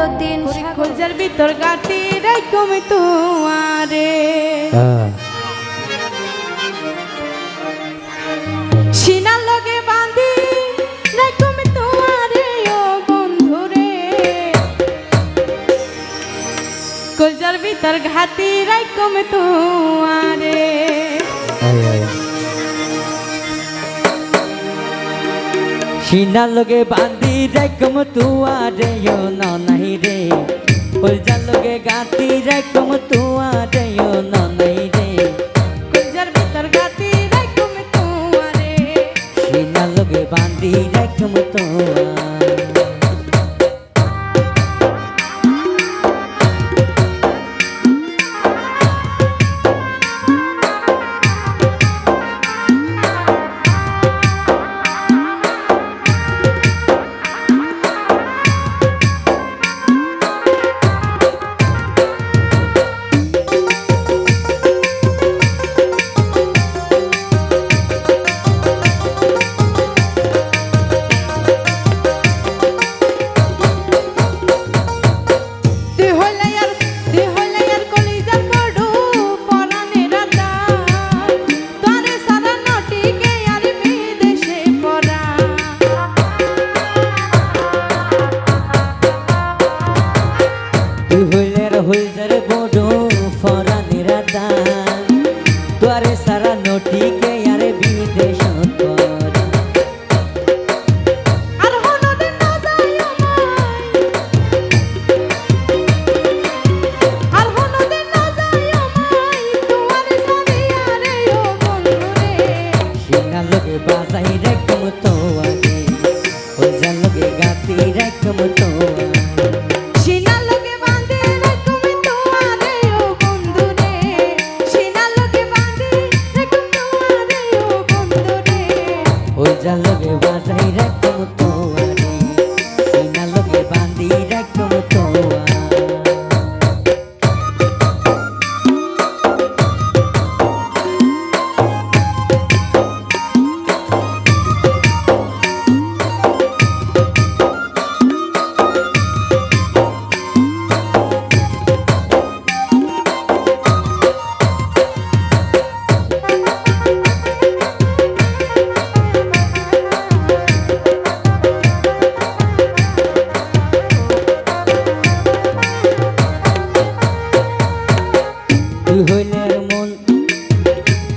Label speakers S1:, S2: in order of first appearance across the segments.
S1: যতীন খোঁজার ভিতর গাটি রাইকম তুয়ারে সিনার লগে বাঁধি রাইকম তুয়ারে ও বন্ধুরে খোঁজার ভিতর ঘাটি রাইকম তুয়ারে
S2: সিনার লগে বাঁধি রাইকম তুয়ারে ও ননাই রে কলজার লগে গাতি রাইকম তুয়ারে ও ননাই রে
S1: কলজার ভিতর গাতি রাইকম তুয়ারে
S2: সিনার লগে বাঁধি রাইকম তুয়া হইজার বড় ফরানের দান তোরে সারা নটিকে আরে বিদেশ করা
S1: আর হনদে না যায় আমায় আর হনদে না যায় আমায় তোমারে সারিয়া রে ও বন্ধুরে
S2: সিনার লগে বাজাই রাইকম তোয়ারে হইজার লগে গাতি রাইকম তোয়া
S1: সিনার লগে বাঁধে রাইকম তুয়ারে ও বন্ধুরে সিনার লগে বাঁধে রাইকম তুয়ারে ও বন্ধুরে
S2: হইজার লগে বাজাই রাইকম তোয়ারে সিনার লগে বাঁধি রাইকম তোয়া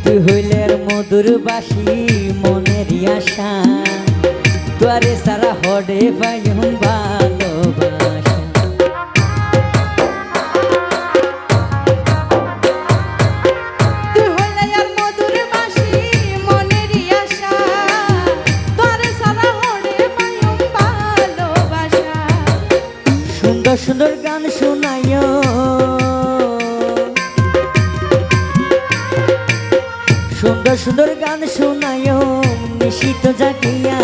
S2: তুই হইলের মধুর বাসি মনের আশা তোরে সারা হডে পাইম ভালোবাসা
S1: তুই হইলে আর মধুর বাসি মনেরই আশা তোরে সারা হড়ে পাইম ভালোবাসা
S2: সুন্দর সুন্দর গান শোনাইও সুন্দর সুন্দর গান শোনাইও নিশিত জাগিয়া